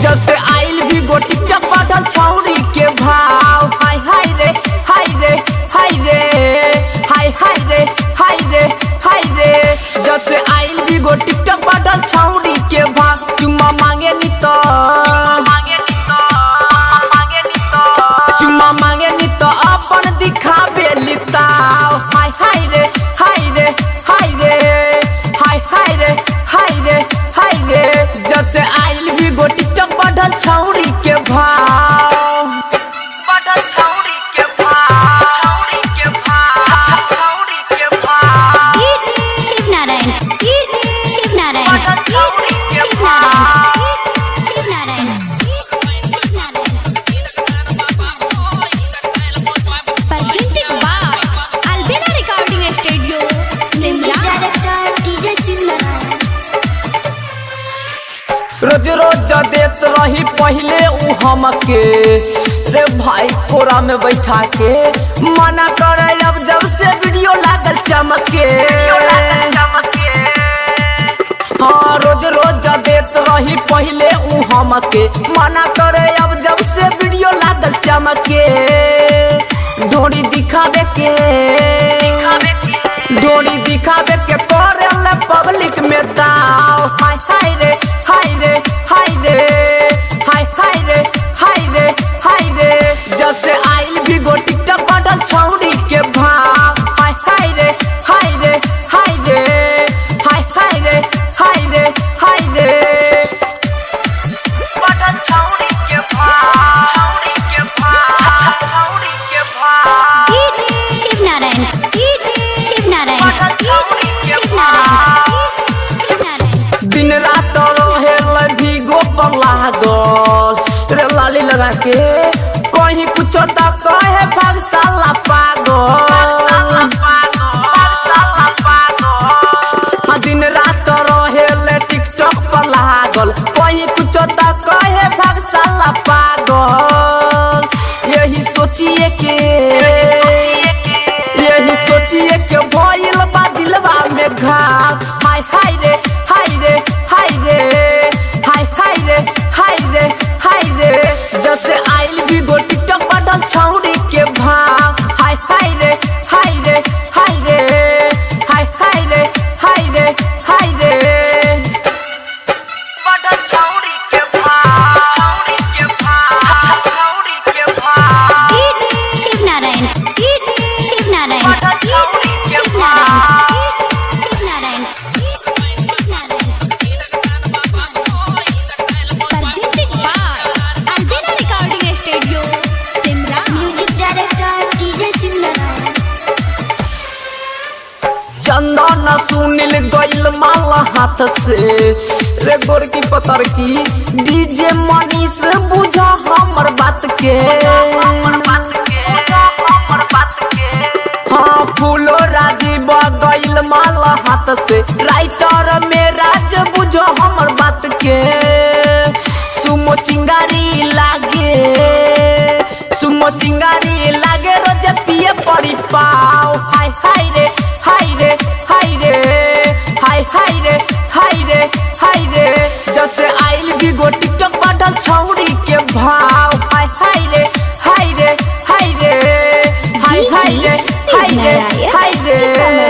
जब से आइल भी गोटी टक बढ़ल छौरी के भाव। हाय हाय रे हाय रे हाय रे हाय हाय रे हाय रे हाय रे। जब से आइल भी गोटी टक बढ़ल छौरी के भाव। चुम्मा मांगे नी तो चुम्मा मांगे नी तो अपन दिखावे लिताव। हाय हाय रे हाय रे हाय रे हाय हाय रे हाय रे हाय रे। जब से आइल भी गोटी टक बढ़ल छौरी के भाव। बढ़ल छौरी के भाव छौरी के भाव छौरी के भाव। शिव नारायण शिव नारायण बढ़ल छौरी के भाव। Shiv Narayan presented by Albina Recording Studio, Simla. Director DJ Shiv Narayan. रोज रोज देत रही पहले उ हमके रे भाई कोरा में बैठा के। मना करे अब जब से वीडियो लागल चमके। हाँ रोज रोज देत रही पहले उ हमके। मना करे अब जब से वीडियो लागल चमके। डोरी दिखावे के डोरी दिखावे के करेला पब्लिक में दाव। हाय हाय रे हाय रे हाय रे हाय हाय रे हाय रे हाय रे। जब से आइल भी गोटी टक बढ़ल छौरी के भाव। हाय हाय रे हाय रे हाय रे हाय हाय रे हाय रे हाय रे। बढ़ल छौरी के भाव छौरी के भाव छौरी के भाव। शिव नारायण शिव नारायण शिव नारायण। दिन रात रहे भीगो पर लागल रे लाली लगा के। कहीं कुछ तो कहे भागशाला पागल। हाँ दिन रात रहे टिकटॉक पर लागल। कहीं कुछ तो कहे भागशाला पागल। यही सोचिए के भइल बा दिलवा में घाव। हाय हाय रे हाय रे हाय रे हाय हाय रे हाय रे हाय रे। जब से आइल भी गोटी टक बढ़ल छौरी के भाव। हाय हाय रे हाय रे हाय रे हाय हाय रे हाय रे हाय रे। बढ़ल छौरी के भाव छौरी के भाव छौरी के भाव। Shiv Narayan Shiv Narayan Shiv Narayan. Presented by Albina Recording Studio, Simla. Music Director DJ Shiv Narayan. चंदन सुनील गइल माला हाथ से रे गोरकी पतर की। डीजे मनीष बुझ हमर बात के। हाँ फूलो राजीव गइल माला हाथ से। राइटर में राज बुझ हमर बात के। सुमो चिंगारी लागे रोज पिए पड़ी पाव। हाय हाय रे हाय रे हाय रे हाय हाय रे हाय रे हाय रे। जब से आइल भी गोटी टक बढ़ल छौरी के भाव। हाय हाय रे हाय रे हाय रे हाय हाय रे हाय रे हाय रे।